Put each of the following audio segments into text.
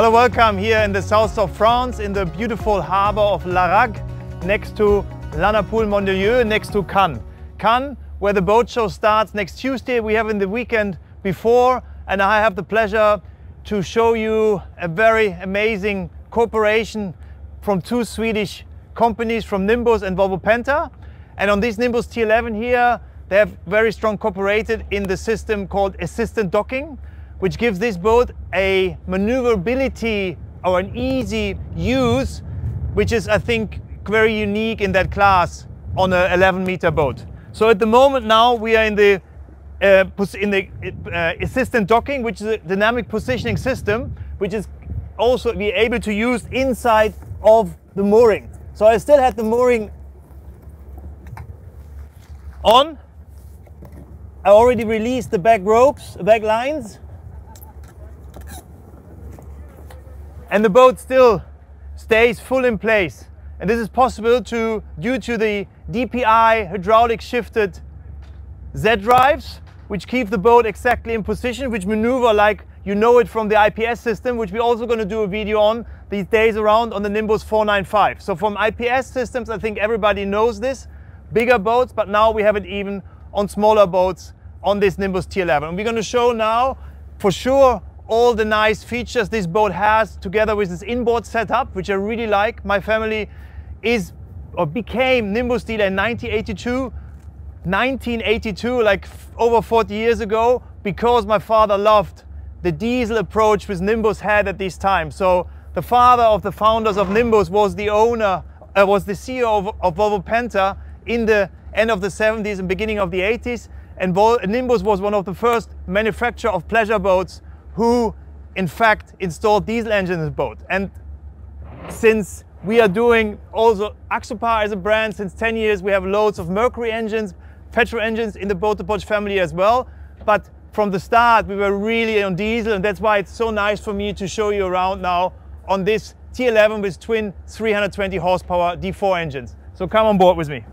Hello, welcome here in the south of France, in the beautiful harbor of Larac, next to La Napoule-Mondelieu, next to Cannes. Cannes, where the boat show starts next Tuesday. We have in the weekend before, and I have the pleasure to show you a very amazing cooperation from two Swedish companies, from Nimbus and Volvo Penta. And on this Nimbus T11 here, they have very strong cooperated in the system called assistant docking, which gives this boat a maneuverability or an easy use, which is, I think, very unique in that class on an 11-meter boat. So at the moment now we are in the assistant docking, which is a dynamic positioning system, which is also be able to use inside of the mooring. So I still had the mooring on. I already released the back ropes, the back lines. And the boat still stays full in place. And this is possible due to the DPI hydraulic shifted Z drives, which keep the boat exactly in position, which maneuver like you know it from the IPS system, which we're also going to do a video on these days around on the Nimbus 495. So from IPS systems, I think everybody knows this, bigger boats, but now we have it even on smaller boats on this Nimbus T11. And we're going to show now for sure all the nice features this boat has together with this inboard setup, which I really like. My family is or became Nimbus dealer in 1982, like over 40 years ago, because my father loved the diesel approach which Nimbus had at this time. So the father of the founders of Nimbus was the owner, was the CEO of Volvo Penta in the end of the 70s and beginning of the 80s. And Nimbus was one of the first manufacturer of pleasure boats who in fact installed diesel engines in the boat. And since we are doing also Axopar as a brand, since 10 years we have loads of Mercury engines, petrol engines in the Boote Polch family as well. But from the start we were really on diesel, and that's why it's so nice for me to show you around now on this T11 with twin 320 horsepower D4 engines. So come on board with me.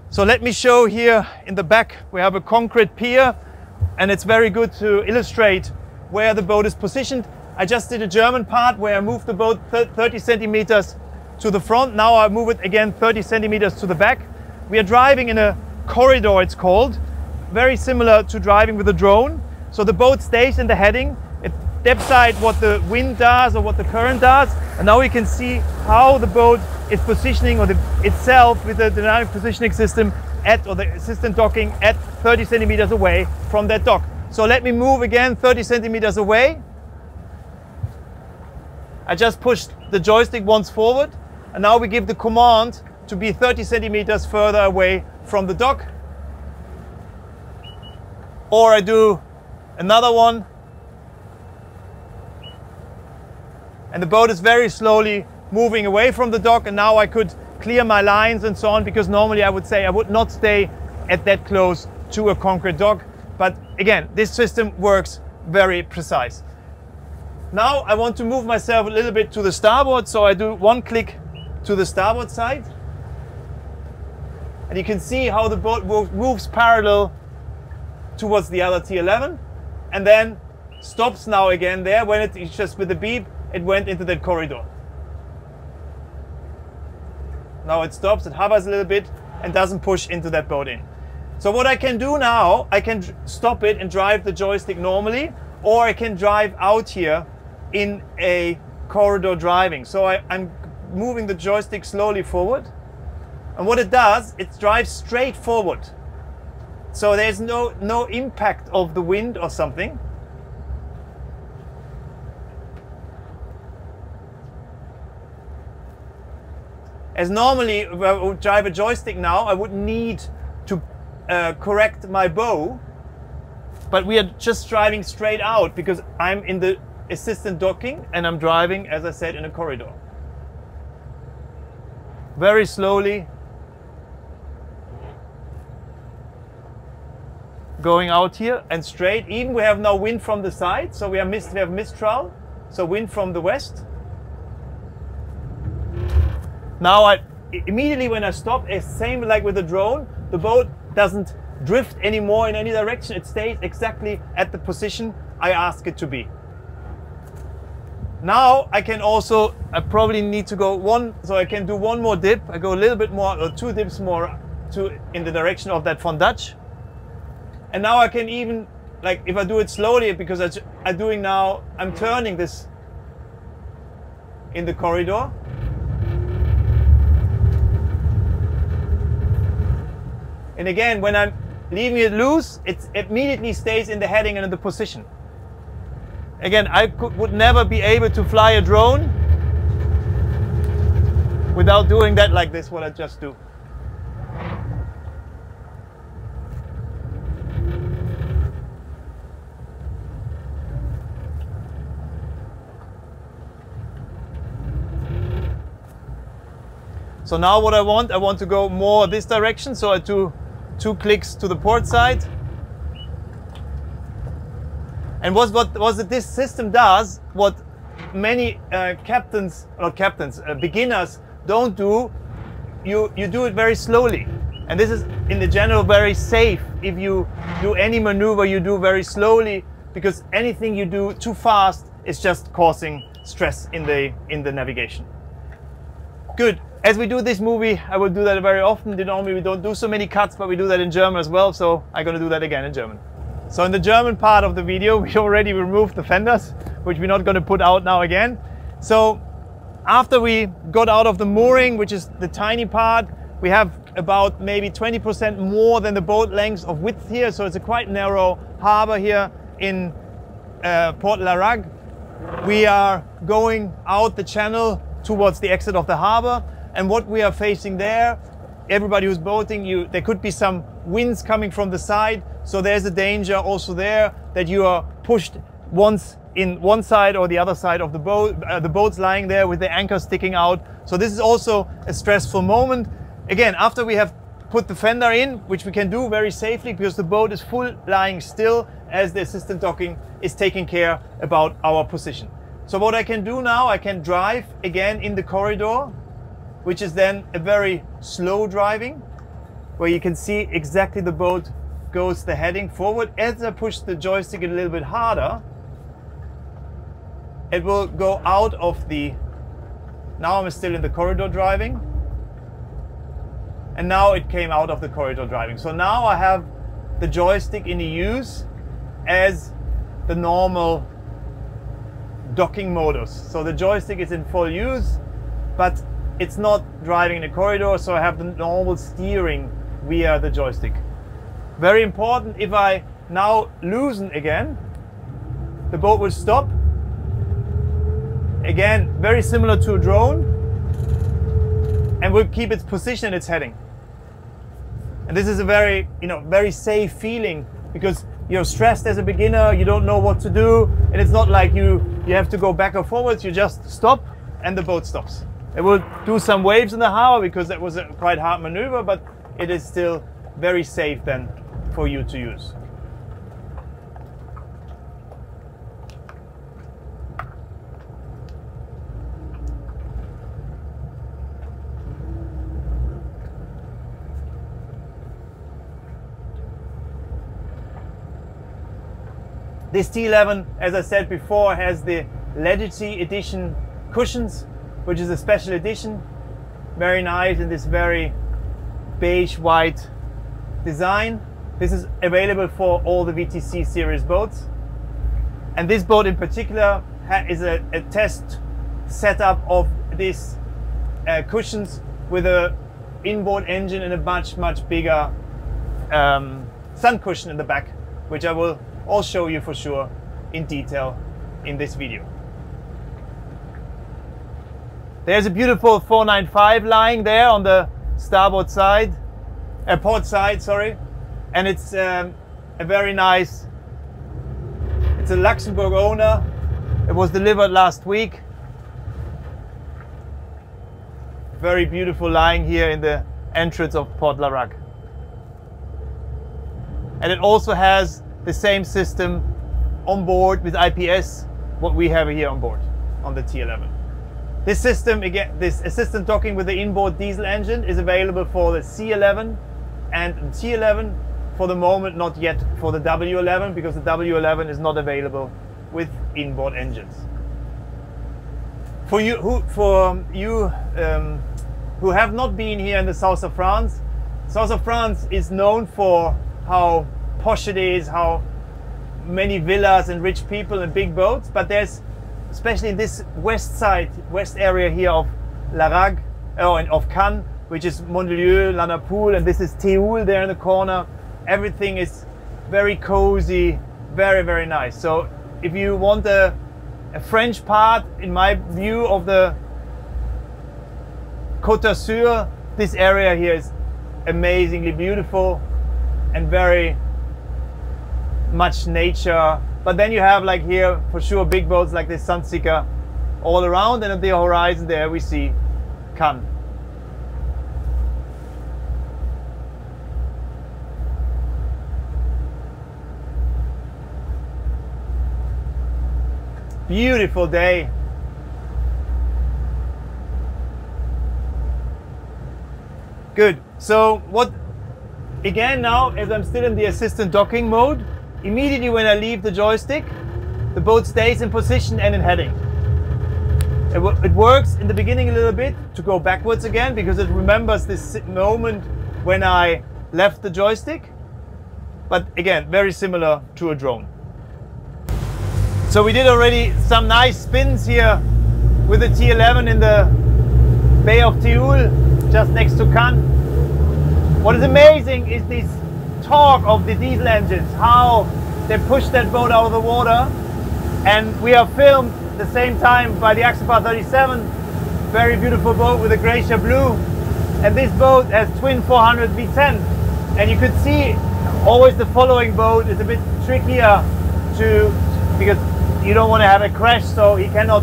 So let me show here in the back we have a concrete pier, and it's very good to illustrate where the boat is positioned. I just did a German part where I moved the boat 30 centimeters to the front. Now I move it again 30 centimeters to the back. We are driving in a corridor, it's called, very similar to driving with a drone. So the boat stays in the heading. It depth side what the wind does or what the current does. And now we can see how the boat is positioning itself with the dynamic positioning system or the assistant docking at 30 centimeters away from that dock. So let me move again 30 centimeters away. I just pushed the joystick once forward, and now we give the command to be 30 centimeters further away from the dock. Or I do another one, and the boat is very slowly moving away from the dock, and now I could clear my lines and so on, because normally I would say I would not stay at that close to a concrete dock. But again, this system works very precise. Now I want to move myself a little bit to the starboard, so I do one click to the starboard side. And you can see how the boat moves parallel towards the other T11, and then stops now again there. When it's just with the beep, it went into that corridor. Now it stops, it hovers a little bit and doesn't push into that boat in. So what I can do now, I can stop it and drive the joystick normally, or I can drive out here in a corridor driving. So I'm moving the joystick slowly forward, and what it does, it drives straight forward. So there's no impact of the wind or something. As normally, if I would drive a joystick now, I would need to correct my bow, but we are just driving straight out because I'm in the assistant docking and I'm driving, as I said, in a corridor. Very slowly, going out here and straight. Even we have now wind from the side, so we have mistral, so wind from the west. Now immediately when I stop, it's same like with the drone, the boat doesn't drift anymore in any direction. It stays exactly at the position I ask it to be. Now I can also, I probably need to go one, so I can do one more dip. I go a little bit more, or 2 dips more in the direction of that von Dutch. And now I can even, like if I do it slowly, because I'm turning this in the corridor. And again, when I'm leaving it loose, it immediately stays in the heading and in the position. Again, I would never be able to fly a drone without doing that like this, what I just do. So now what I want to go more this direction, so I do 2 clicks to the port side. And this system does, what many beginners don't do, you do it very slowly. And this is in the general very safe. If you do any maneuver, you do very slowly, because anything you do too fast is just causing stress in the navigation. Good. As we do this movie, I will do that very often. Normally we don't do so many cuts, but we do that in German as well, so I'm going to do that again in German. So in the German part of the video, we already removed the fenders, which we're not going to put out now again. So after we got out of the mooring, which is the tiny part, we have about maybe 20% more than the boat length of width here. So it's a quite narrow harbor here in Port La Rague. We are going out the channel towards the exit of the harbor. And what we are facing there, everybody who's boating, there could be some winds coming from the side. So there's a danger also there that you are pushed once in one side or the other side of the boat. The boat's lying there with the anchor sticking out. So this is also a stressful moment. Again, after we have put the fender in, which we can do very safely because the boat is full lying still as the assistant docking is taking care about our position. So what I can do now, I can drive again in the corridor, which is then a very slow driving, where you can see exactly the boat goes the heading forward. As I push the joystick a little bit harder, it will go out of the, now I'm still in the corridor driving, and now it came out of the corridor driving. So now I have the joystick in use as the normal docking modus. So the joystick is in full use, but it's not driving in the corridor, so I have the normal steering via the joystick. Very important, if I now loosen again, the boat will stop. Again, very similar to a drone, and will keep its position, its heading. And this is a very, very safe feeling, because you're stressed as a beginner, you don't know what to do, and it's not like you have to go back or forwards, you just stop and the boat stops. It will do some waves in the harbor because that was a quite hard maneuver, but it is still very safe then for you to use. This T11, as I said before, has the Legacy Edition cushions, which is a special edition. Very nice in this very beige white design. This is available for all the VTC series boats. And this boat in particular is a test setup of these cushions with an inboard engine and a much bigger sun cushion in the back, which I will all show you for sure in detail in this video. There's a beautiful 495 lying there on the starboard side, port side, sorry. And it's a very nice, it's a Luxembourg owner. It was delivered last week. Very beautiful lying here in the entrance of Port La Rague. And it also has the same system on board with IPS, what we have here on board on the T11. This system, again, this assistant docking with the inboard diesel engine is available for the C11 and the T11. For the moment, not yet for the W11, because the W11 is not available with inboard engines. For you who have not been here in the south of France, south of France is known for how posh it is, how many villas and rich people and big boats, but there's, especially in this west area here of Larague, of Cannes, which is Mondelieu, La Napoule, and this is Théoul there in the corner. Everything is very cozy, very, very nice. So if you want a French part, in my view, of the Côte d'Azur, this area here is amazingly beautiful and very much nature. But then you have, like here, for sure, big boats like this Sunseeker all around, and at the horizon there we see Cannes. Beautiful day. Good. So what, again, now as I'm still in the assistant docking mode, immediately when I leave the joystick, the boat stays in position and in heading. It works in the beginning a little bit to go backwards again, because it remembers this moment when I left the joystick. But again, very similar to a drone. So we did already some nice spins here with the T11 in the Bay of Théoul, just next to Cannes. What is amazing is this torque of the diesel engines, how they push that boat out of the water. And we are filmed at the same time by the Axopar 37, very beautiful boat with a Gracia blue. And this boat has twin 400 V10. And you could see always the following boat is a bit trickier because you don't want to have a crash, so he cannot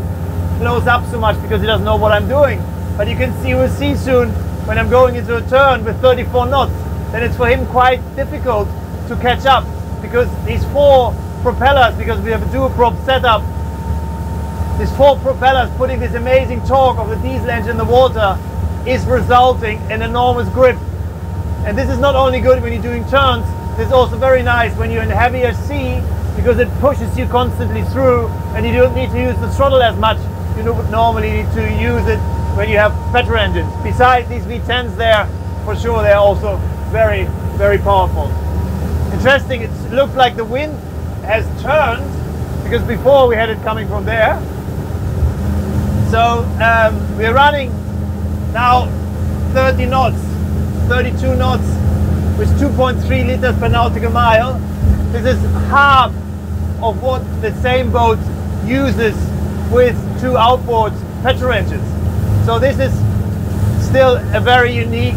close up so much because he doesn't know what I'm doing. But you can see, we'll see soon, when I'm going into a turn with 34 knots, then it's for him quite difficult to catch up, because these four propellers, because we have a dual prop setup, these four propellers putting this amazing torque of the diesel engine in the water is resulting in enormous grip. And this is not only good when you're doing turns, this is also very nice when you're in heavier sea, because it pushes you constantly through and you don't need to use the throttle as much. You would normally need to use it when you have petrol engines. Besides these V10s there, for sure, they're also very, very powerful. Interesting, it looked like the wind has turned, because before we had it coming from there. So we're running now 30 knots, 32 knots with 2.3 liters per nautical mile. This is half of what the same boat uses with two outboard petrol engines. So this is still a very unique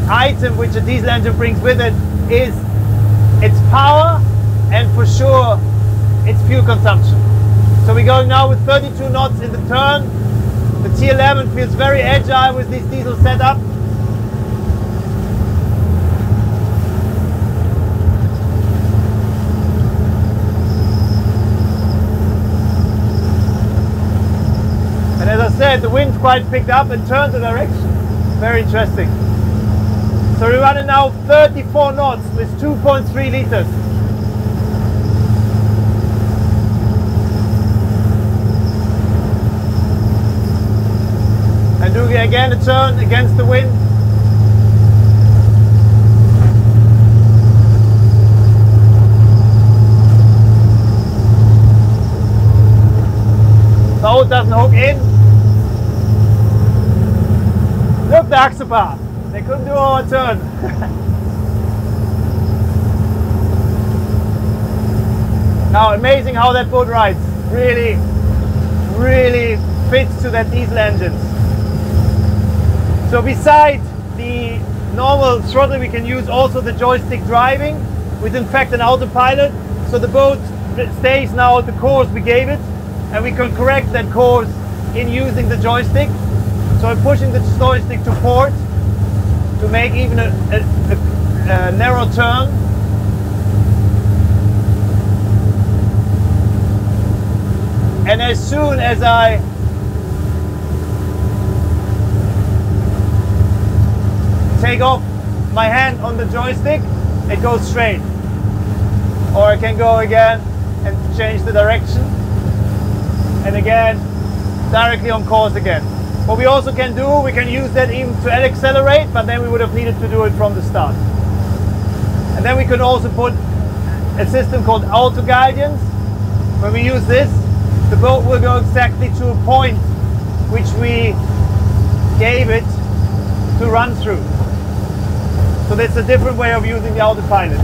item which a diesel engine brings with it, is its power and for sure its fuel consumption. So we're going now with 32 knots in the turn. The T11 feels very agile with this diesel setup. And as I said, the wind's quite picked up and turned the direction. Very interesting. So we're running now 34 knots with 2.3 liters. And do again a turn against the wind. The boat doesn't hook in. Look, the Axopar. They couldn't do our turn. Now, amazing how that boat rides. Really, really fits to that diesel engines. So besides the normal throttle, we can use also the joystick driving with in fact an autopilot. So the boat stays now at the course we gave it, and we can correct that course in using the joystick. So I'm pushing the joystick to port to make even a narrow turn. And as soon as I take off my hand on the joystick, it goes straight. Or I can go again and change the direction. And again, directly on course again. What we also can do, we can use that even to accelerate, but then we would have needed to do it from the start. And then we can also put a system called auto guidance. When we use this, the boat will go exactly to a point which we gave it to run through. So that's a different way of using the autopilot.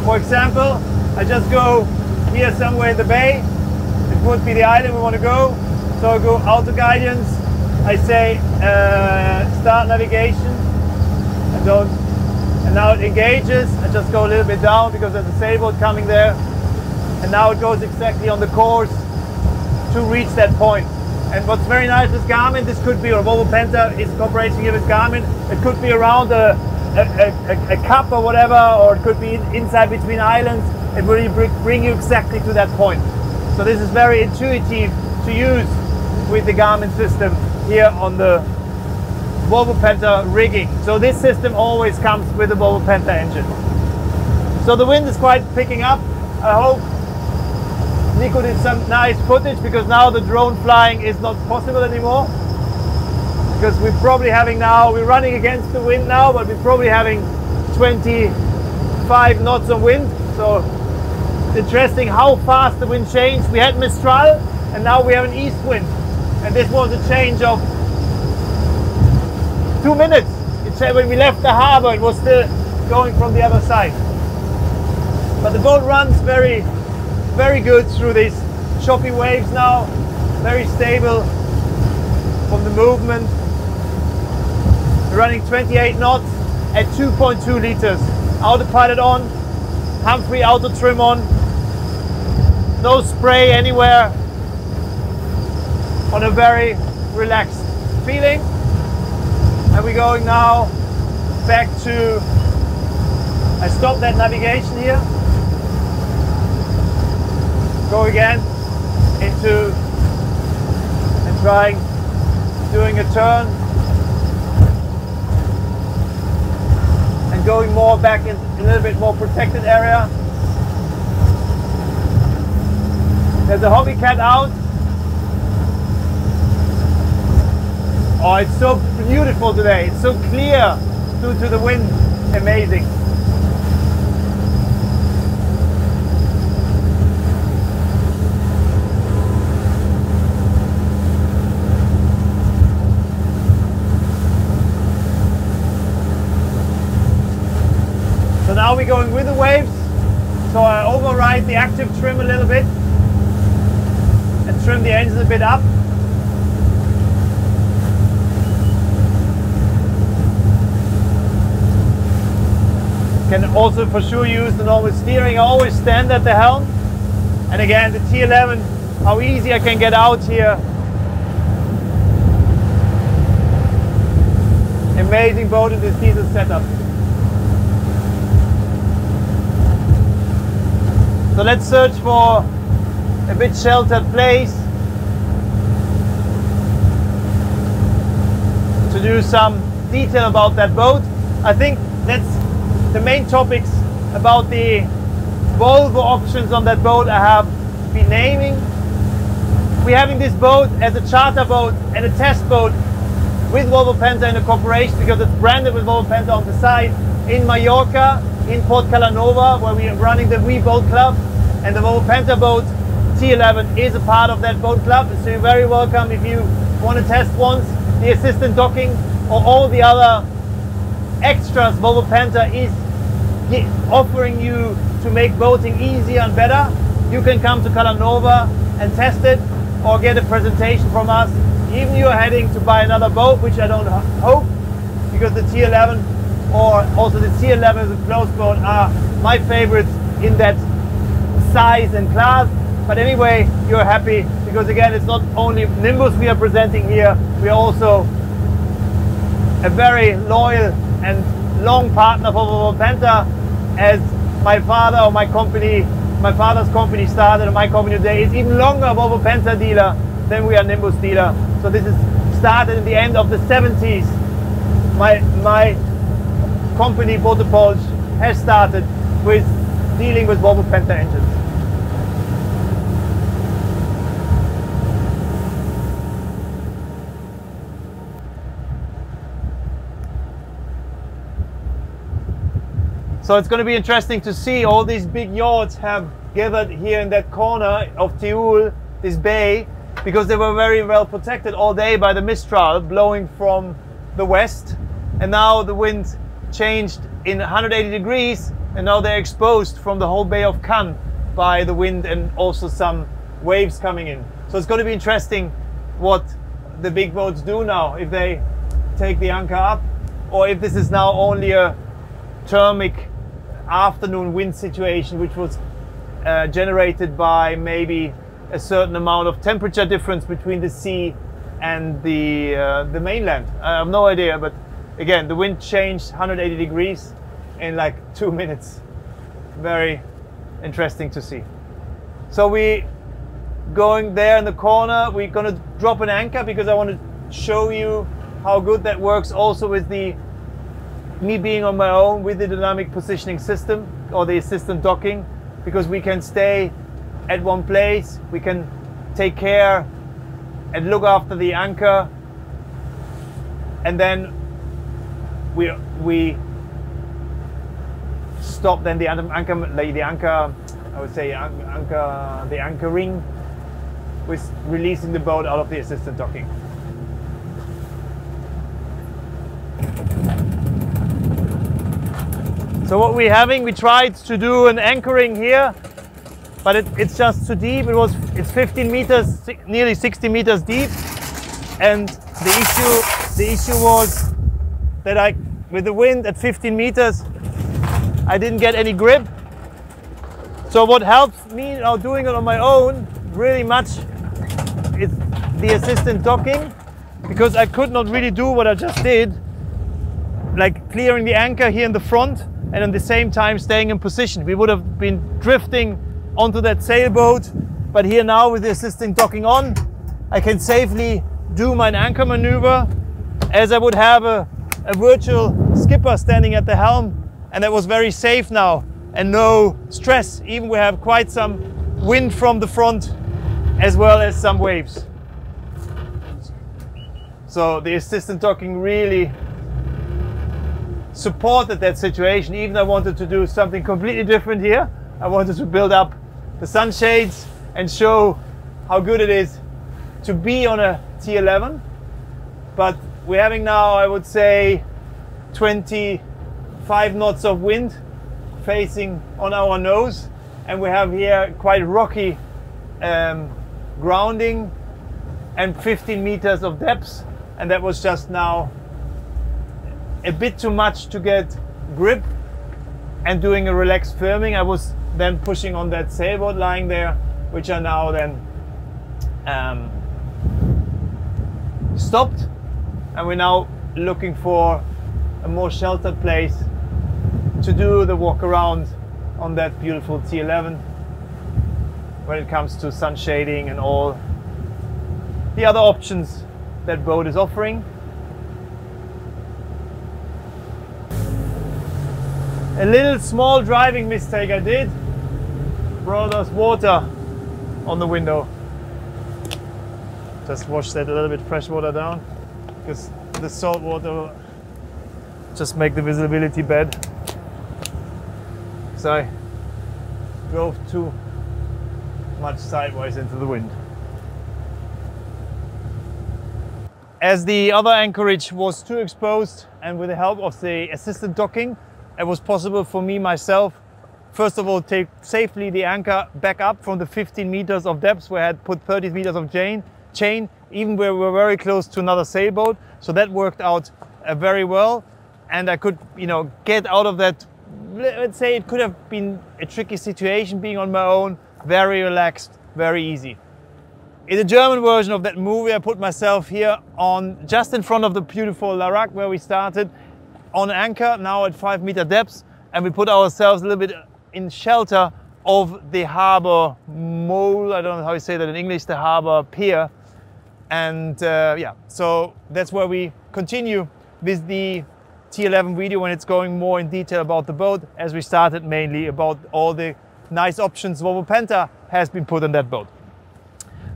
For example, I just go here somewhere in the bay. It would be the island we want to go. So I go auto guidance. I say start navigation. And now it engages. I just go a little bit down because there's a sailboat coming there. And now it goes exactly on the course to reach that point. And what's very nice with Garmin, this could be, or Volvo Penta is cooperating here with Garmin, it could be around a cup or whatever, or it could be inside between islands. It will bring you exactly to that point. So this is very intuitive to use with the Garmin system here on the Volvo Penta rigging. So this system always comes with the Volvo Penta engine. So the wind is quite picking up. I hope Nico did some nice footage, because now the drone flying is not possible anymore. Because we're probably having now, we're running against the wind now, but we're probably having 25 knots of wind. So it's interesting how fast the wind changed. We had Mistral and now we have an east wind. And this was a change of 2 minutes. When we left the harbor, it was still going from the other side. But the boat runs very good through these choppy waves now, very stable from the movement. We're running 28 knots at 2.2 liters. Autopilot on, Humphrey auto trim on, no spray anywhere, on a very relaxed feeling. And we're going now back to, I stopped that navigation here. Go again into and trying doing a turn and going more back in a little bit more protected area. There's a hobby cat out. Oh, it's so beautiful today. It's so clear due to the wind. Amazing. So now we're going with the waves. So I override the active trim a little bit and trim the engine a bit up. Can also for sure use the normal steering. I always stand at the helm. And again, the T11, how easy I can get out here. Amazing boat in this diesel setup. So let's search for a bit sheltered place to do some detail about that boat. I think that's the main topics about the Volvo options on that boat I have been naming. We're having this boat as a charter boat and a test boat with Volvo Penta in a cooperation, because it's branded with Volvo Penta on the side, in Mallorca, in Port Calanova, where we are running the We Boat Club, and the Volvo Penta boat T11 is a part of that boat club. So you're very welcome if you want to test once. The assistant docking or all the other extras Volvo Penta is offering you to make boating easier and better. You can come to Calanova and test it, or get a presentation from us. Even if you're heading to buy another boat, which I don't hope, because the T11 or also the T11 as a closed boat are my favorites in that size and class. But anyway, you're happy, because again, it's not only Nimbus we are presenting here, we are also a very loyal and long partner for Volvo Penta. As my father or my father's company started, and my company today is even longer Volvo Penta dealer than we are Nimbus dealer. So this is started in the end of the 70s. My company Boote Polch has started with dealing with Volvo Penta engines. So it's going to be interesting to see. All these big yachts have gathered here in that corner of Tioul, this bay, because they were very well protected all day by the Mistral blowing from the west. And now the wind changed in 180 degrees, and now they're exposed from the whole Bay of Cannes by the wind and also some waves coming in. So it's going to be interesting what the big boats do now, if they take the anchor up, or if this is now only a thermic afternoon wind situation, which was generated by maybe a certain amount of temperature difference between the sea and the mainland. I have no idea, but again, the wind changed 180 degrees in like 2 minutes. Very interesting to see. So we going there in the corner, we're going to drop an anchor because I want to show you how good that works also with me being on my own with the dynamic positioning system or the assistant docking, because we can stay at one place, we can take care and look after the anchor, and then we stop then the anchor, I would say the anchoring, with releasing the boat out of the assistant docking. So what we're having, we tried to do an anchoring here, but it's just too deep. It's 15 meters, nearly 60 meters deep, and the issue was that with the wind at 15 meters, I didn't get any grip. So what helps me now doing it on my own really much is the assistant docking, because I could not really do what I just did, like clearing the anchor here in the front and at the same time staying in position. We would have been drifting onto that sailboat, but here now with the assistant docking on, I can safely do my anchor maneuver as I would have a virtual skipper standing at the helm, and that was very safe now and no stress. Even we have quite some wind from the front as well as some waves. So the assistant docking really supported that situation. Even I wanted to do something completely different here. I wanted to build up the sunshades and show how good it is to be on a T11. But we're having now, I would say, 25 knots of wind facing on our nose, and we have here quite rocky grounding and 15 meters of depth, and that was just now a bit too much to get grip and doing a relaxed firming. I was then pushing on that sailboat lying there, which are now then stopped, and we're now looking for a more sheltered place to do the walk around on that beautiful T11 when it comes to sun shading and all the other options that boat is offering. A little small driving mistake I did, brought us water on the window. Just wash that a little bit fresh water down, because the salt water will just make the visibility bad. So I drove too much sideways into the wind. As the other anchorage was too exposed, and with the help of the assistant docking, it was possible for me myself, first of all, take safely the anchor back up from the 15 meters of depth where I had put 30 meters of chain, even where we were very close to another sailboat. So that worked out very well, and I could, get out of that. Let's say it could have been a tricky situation being on my own, very relaxed, very easy. In the German version of that movie, I put myself here on just in front of the beautiful Larac where we started, on anchor, now at 5 meter depth, and we put ourselves a little bit in shelter of the harbor mole. I don't know how you say that in English, the harbor pier. And yeah, so that's where we continue with the T11 video when it's going more in detail about the boat, as we started mainly about all the nice options Volvo Penta has been put on that boat.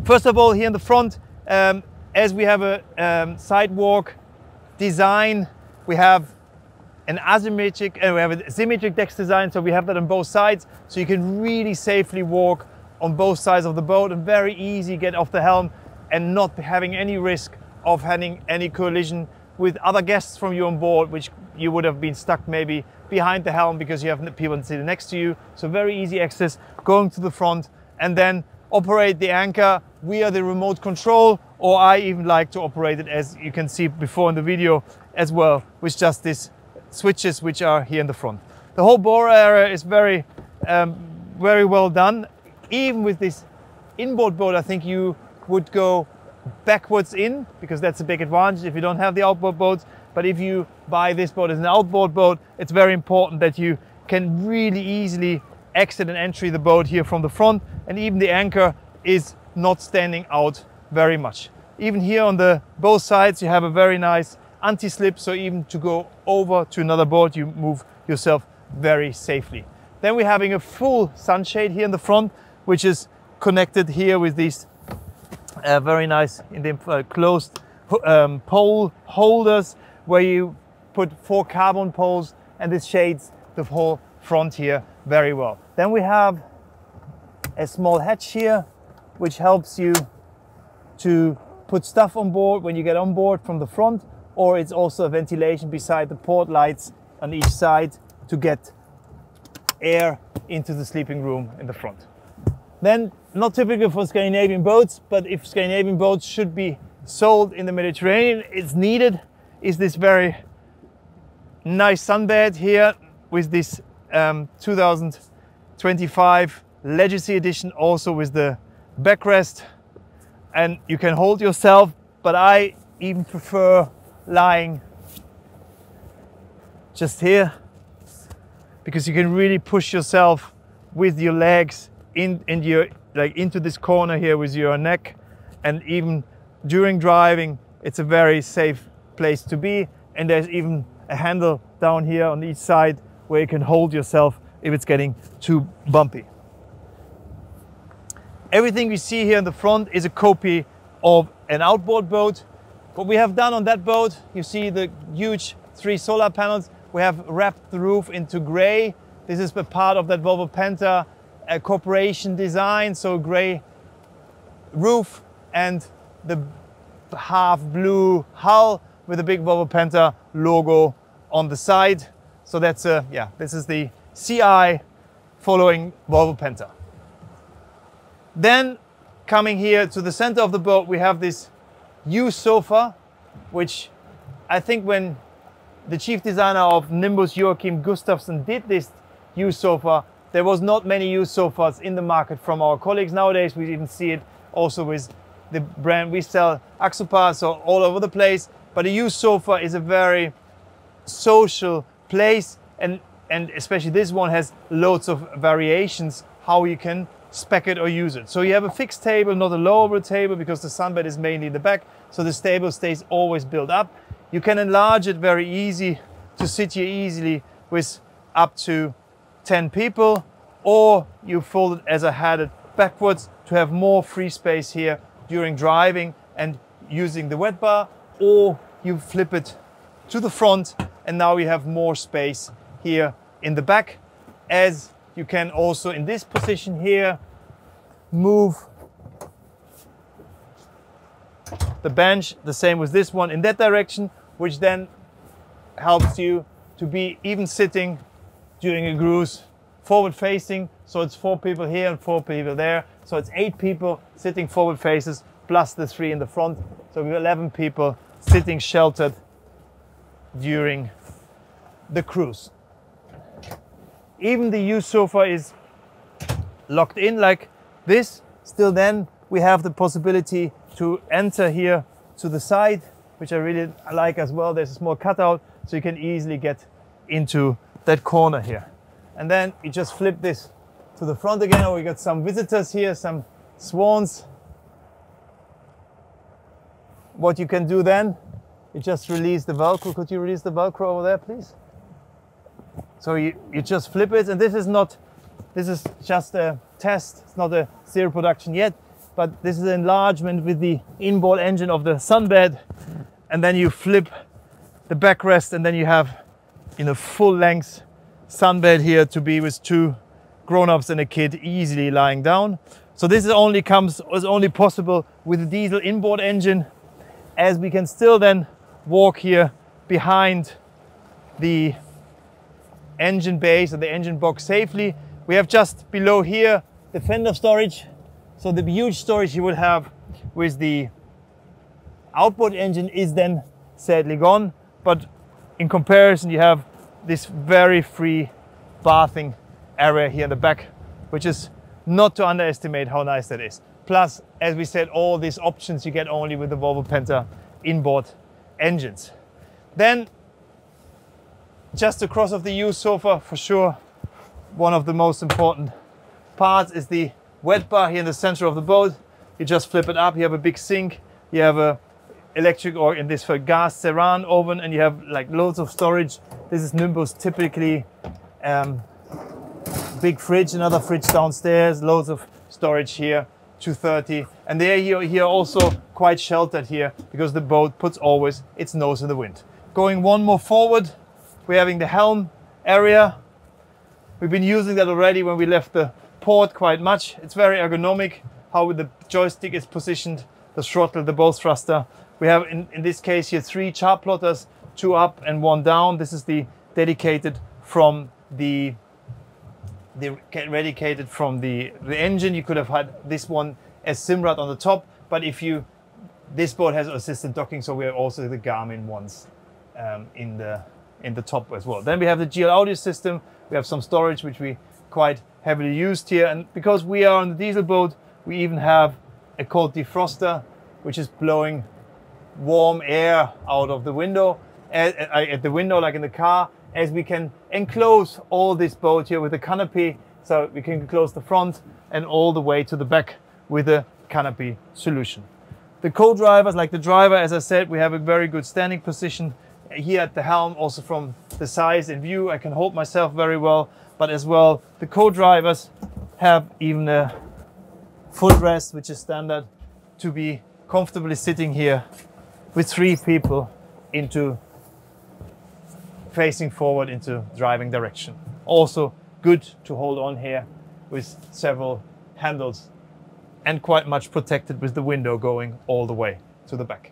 First of all, here in the front, as we have a sidewalk design, we have an asymmetric, and we have a symmetric deck design, so we have that on both sides, so you can really safely walk on both sides of the boat and very easy get off the helm and not having any risk of having any collision with other guests from you on board, which you would have been stuck maybe behind the helm because you have people sitting next to you. So very easy access, going to the front, and then operate the anchor via the remote control, or I even like to operate it, as you can see before in the video as well, with just these switches which are here in the front. The whole bore area is very well done. Even with this inboard boat, I think you would go backwards in, because that's a big advantage if you don't have the outboard boats. But if you buy this boat as an outboard boat, it's very important that you can really easily exit and enter the boat here from the front, and even the anchor is not standing out very much. Even here on the both sides you have a very nice anti-slip, so even to go over to another boat you move yourself very safely. Then we're having a full sunshade here in the front, which is connected here with these very nice closed pole holders, where you put 4 carbon poles, and this shades the whole front here very well. Then we have a small hatch here, which helps you to put stuff on board when you get on board from the front, or it's also a ventilation beside the port lights on each side to get air into the sleeping room in the front. Then, not typical for Scandinavian boats, but if Scandinavian boats should be sold in the Mediterranean, it's needed, is this very nice sunbed here with this 2025 Legacy Edition, also with the backrest, and you can hold yourself, but I even prefer lying just here, because you can really push yourself with your legs into this corner here with your neck, and even during driving it's a very safe place to be. And there's even a handle down here on each side where you can hold yourself if it's getting too bumpy. Everything you see here in the front is a copy of an outboard boat. What we have done on that boat, you see the huge 3 solar panels. We have wrapped the roof into gray. This is a part of that Volvo Penta corporation design, so gray roof and the half blue hull with a big Volvo Penta logo on the side. So that's this is the CI following Volvo Penta. Then coming here to the center of the boat, we have this U sofa, which I think when the chief designer of Nimbus, Joachim Gustafsson, did this U sofa, there was not many U sofas in the market from our colleagues. Nowadays we even see it also with the brand we sell, Axopar, so all over the place. But a U sofa is a very social place, and especially this one has loads of variations how you can spec it or use it. So you have a fixed table, not a lower table, because the sunbed is mainly in the back, so the table stays always built up. You can enlarge it very easy to sit here easily with up to 10 people, or you fold it as I had it backwards to have more free space here during driving and using the wet bar, or you flip it to the front and now you have more space here in the back, as you can also in this position here move the bench, the same with this one, in that direction, which then helps you to be even sitting during a cruise forward facing. So it's 4 people here and 4 people there, so it's 8 people sitting forward faces plus the 3 in the front, so we have 11 people sitting sheltered during the cruise. Even the U sofa is locked in like this. Still then we have the possibility to enter here to the side, which I really like as well. There's a small cutout, so you can easily get into that corner here. And then you just flip this to the front again. Oh, we got some visitors here, some swans. What you can do then, you just release the Velcro. Could you release the Velcro over there, please? So you just flip it, and this is just a test. It's not a serial production yet, but this is an enlargement with the inboard engine of the sunbed. And then you flip the backrest, and then you have in a full length sunbed here to be with 2 grown-ups and a kid easily lying down. So this is only possible with a diesel inboard engine, as we can still then walk here behind the engine base or the engine box safely. We have just below here the fender storage. So the huge storage you will have with the outboard engine is then sadly gone, but in comparison you have this very free bathing area here in the back, which is not to underestimate how nice that is. Plus, as we said, all these options you get only with the Volvo Penta inboard engines. Then just across of the used sofa, for sure, one of the most important parts is the wet bar here in the center of the boat. You just flip it up, you have a big sink, you have a electric, or in this for gas Ceran oven, and you have like loads of storage. This is Nimbus typically. Big fridge, another fridge downstairs, loads of storage here, 230. And there here also quite sheltered here because the boat puts always its nose in the wind. Going one more forward, we're having the helm area. We've been using that already when we left the port quite much. It's very ergonomic how the joystick is positioned, the throttle, the bow thruster. We have in this case here 3 chart plotters, 2 up and 1 down. This is the dedicated from the engine. You could have had this one as Simrad on the top, but this boat has assistant docking, so we have also the Garmin ones in the top as well. Then we have the GL audio system. We have some storage which we quite heavily used here, and because we are on the diesel boat, we even have a cold defroster which is blowing warm air out of the window at the window like in the car, as we can enclose all this boat here with a canopy, so we can close the front and all the way to the back with a canopy solution. The co-drivers, like the driver, as I said, we have a very good standing position here at the helm. Also from the size and view, I can hold myself very well, but as well the co-drivers have even a footrest, which is standard, to be comfortably sitting here with 3 people facing forward into driving direction. Also good to hold on here with several handles, and quite much protected with the window going all the way to the back.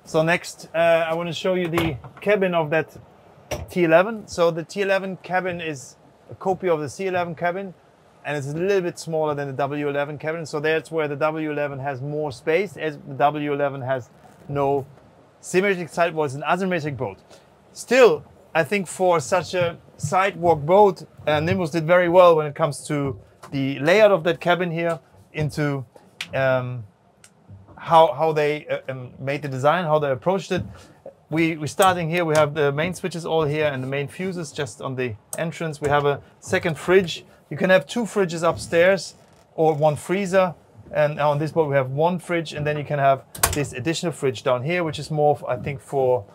So next I want to show you the cabin of that T11. So the T11 cabin is a copy of the C11 cabin, and it's a little bit smaller than the W11 cabin. So that's where the W11 has more space, as the W11 has no symmetric sidewall. It's an asymmetric boat. Still, I think for such a sidewalk boat, Nimbus did very well when it comes to the layout of that cabin here, into how they made the design, how they approached it. We're starting here, we have the main switches all here and the main fuses just on the entrance. We have a second fridge. You can have 2 fridges upstairs or 1 freezer. And now on this boat we have 1 fridge, and then you can have this additional fridge down here, which is more, I think, for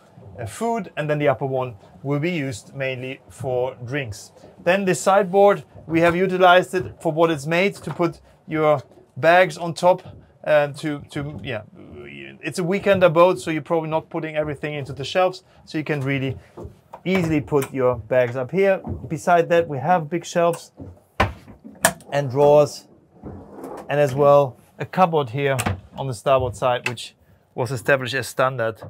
food, and then the upper one will be used mainly for drinks. Then this sideboard, we have utilized it for what it's made, to put your bags on top, it's a weekender boat, so you're probably not putting everything into the shelves, so you can really easily put your bags up here. Beside that, we have big shelves and drawers, and as well a cupboard here on the starboard side, which was established as standard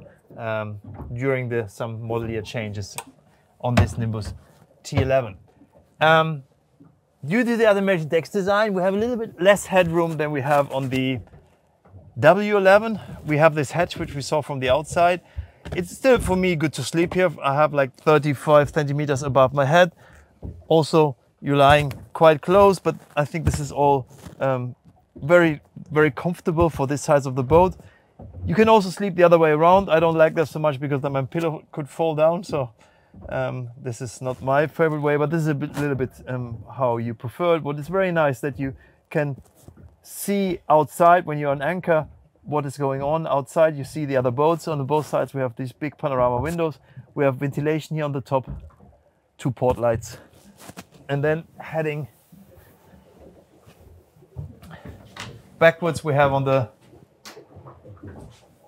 during some model year changes on this Nimbus T11. Due to the asymmetric deck design, we have a little bit less headroom than we have on the W11. We have this hatch which we saw from the outside. It's still, for me, good to sleep here. I have like 35 centimeters above my head. Also, you're lying quite close, but I think this is all very, very comfortable for this size of the boat. You can also sleep the other way around. I don't like that so much because then my pillow could fall down. So this is not my favorite way, but this is a little bit how you prefer it. But it's very nice that you can see outside when you're on anchor what is going on outside. You see the other boats. On both sides we have these big panorama windows. We have ventilation here on the top, 2 port lights. And then heading backwards, we have on the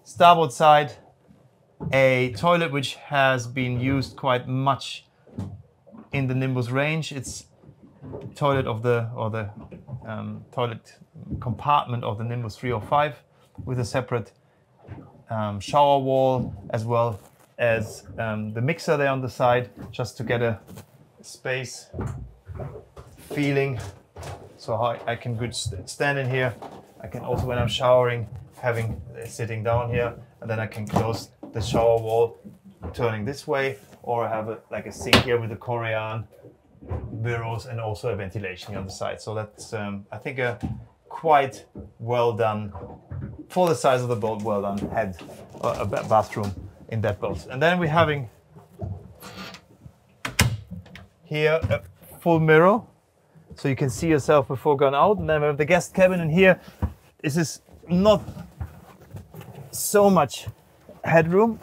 starboard side a toilet which has been used quite much in the Nimbus range. It's toilet of the toilet compartment of the Nimbus 305 with a separate shower wall, as well as the mixer there on the side, just to get a space feeling. So I can good stand in here. I can also, when I'm showering, sitting down here, and then I can close the shower wall turning this way, or I have like a sink here with the Korean bureaus and also a ventilation on the side. So that's I think a quite well done, for the size of the boat, well done a bathroom in that boat. And then we're having here a full mirror, so you can see yourself before going out. And then we have the guest cabin in here. This is not so much headroom,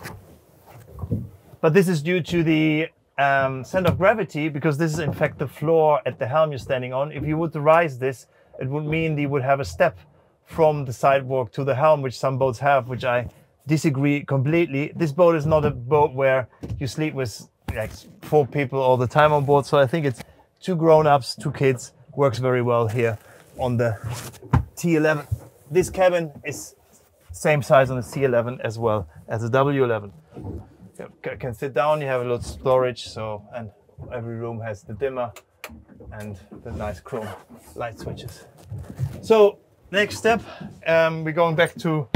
but this is due to the center of gravity, because this is in fact the floor at the helm you're standing on. If you were to rise this, it would mean you would have a step from the sidewalk to the helm, which some boats have, which I disagree completely. This boat is not a boat where you sleep with like 4 people all the time on board. So I think it's 2 grown-ups, 2 kids, works very well here on the T11. This cabin is same size on the C11 as well as the W11. You can sit down, you have a little storage, and every room has the dimmer and the nice chrome light switches. So next step, we're going back to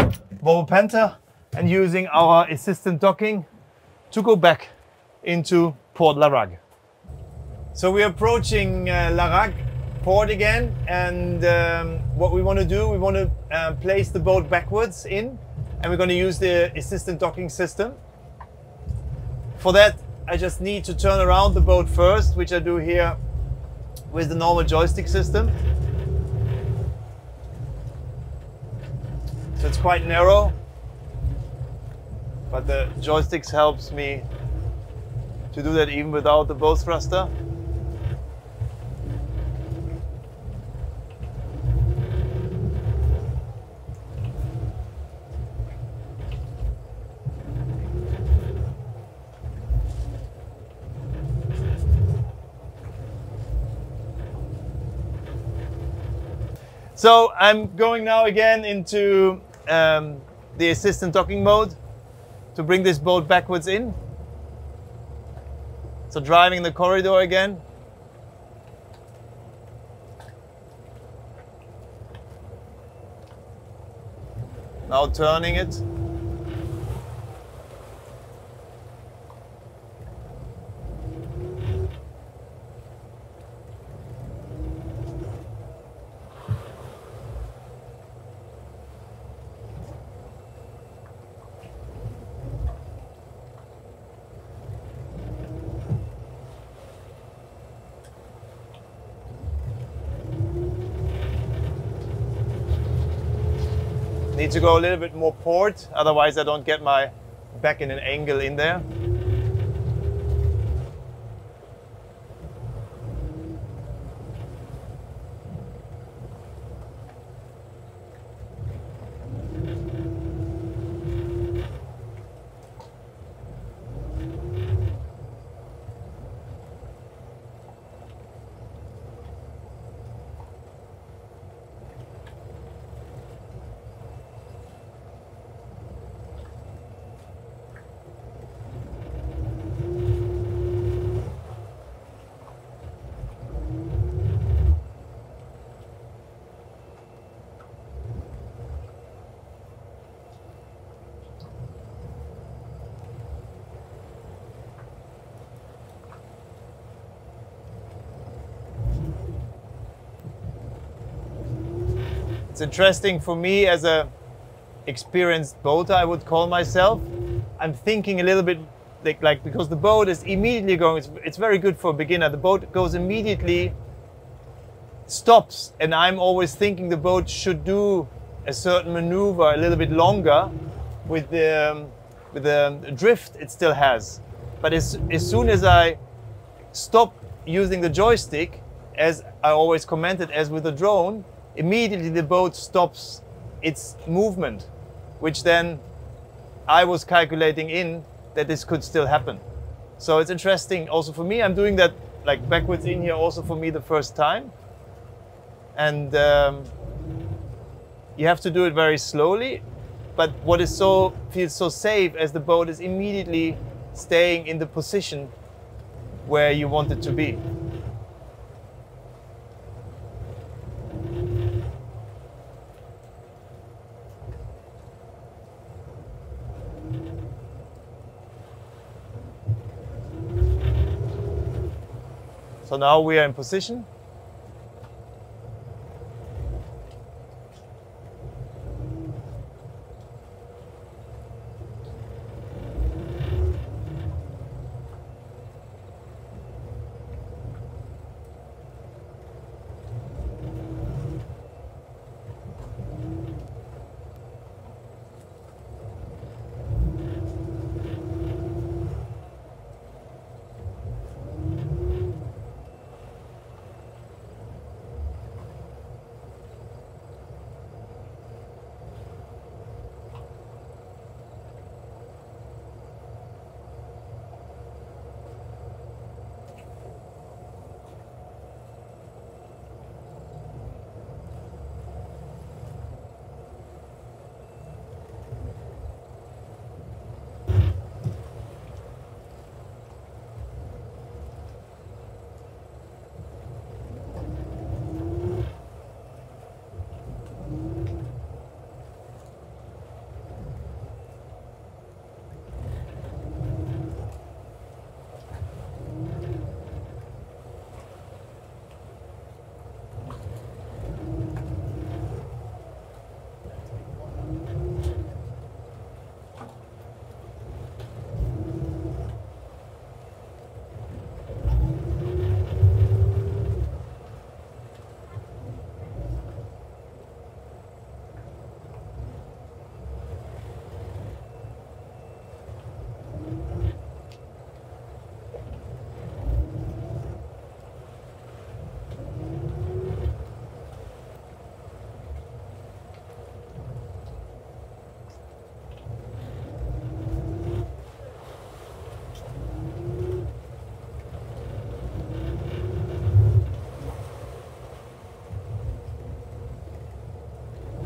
Volvo Penta and using our assistant docking to go back into Port Larag. So we're approaching Larag port again, and what we want to do, we want to place the boat backwards in, and we're going to use the assistant docking system. For that, I just need to turn around the boat first, which I do here with the normal joystick system. So it's quite narrow, but the joysticks helps me to do that even without the bow thruster. So I'm going now again into the assistant docking mode to bring this boat backwards in. So driving the corridor again. Now turning it. Need to go a little bit more port, otherwise I don't get my back in an angle in there. It's interesting for me as a experienced boater, I would call myself. I'm thinking a little bit like because the boat is immediately going, it's very good for a beginner. The boat goes immediately, stops, and I'm always thinking the boat should do a certain maneuver a little bit longer with the drift it still has. But as soon as I stop using the joystick, as I always commented, as with the drone, immediately the boat stops its movement, which then I was calculating in that this could still happen. So it's interesting also for me. I'm doing that like backwards in here also for me the first time. And you have to do it very slowly. But what is feels so safe as the boat is immediately staying in the position where you want it to be. So now we are in position.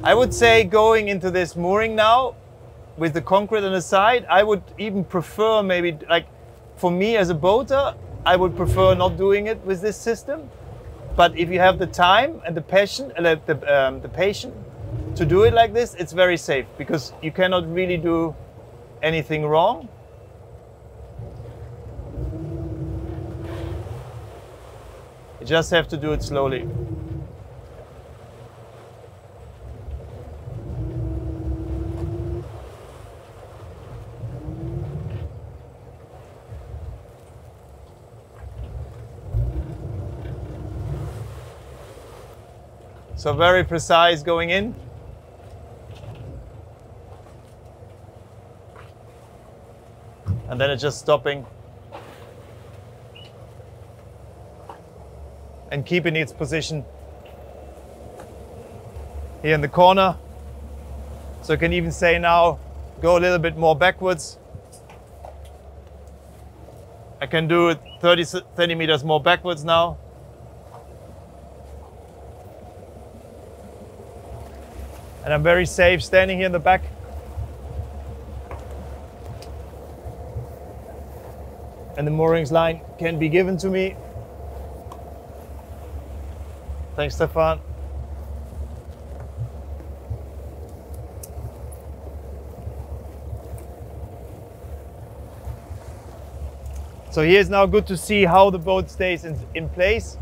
I would say going into this mooring now with the concrete on the side, I would even prefer maybe, like for me as a boater, I would prefer not doing it with this system. But if you have the time and the passion, the patience to do it like this, it's very safe because you cannot really do anything wrong. You just have to do it slowly. So very precise going in. And then it's just stopping. And keeping its position here in the corner. So I can even say now, go a little bit more backwards. I can do it 30 centimeters more backwards now. And I'm very safe standing here in the back. And the moorings line can be given to me. Thanks, Stefan. So here's now good to see how the boat stays in place.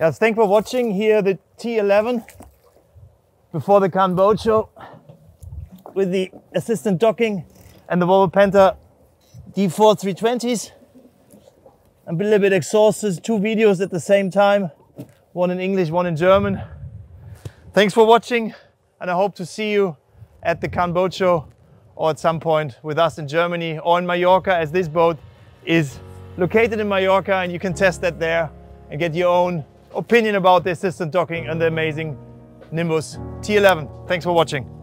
Yes, thanks for watching here the T11 before the Cannes Boat Show with the assistant docking and the Volvo Penta D4 320s. I'm a little bit exhausted, 2 videos at the same time, one in English, one in German. Thanks for watching, and I hope to see you at the Cannes Boat Show or at some point with us in Germany or in Mallorca, as this boat is located in Mallorca and you can test that there and get your own opinion about the assistant docking and the amazing Nimbus T11. Thanks for watching.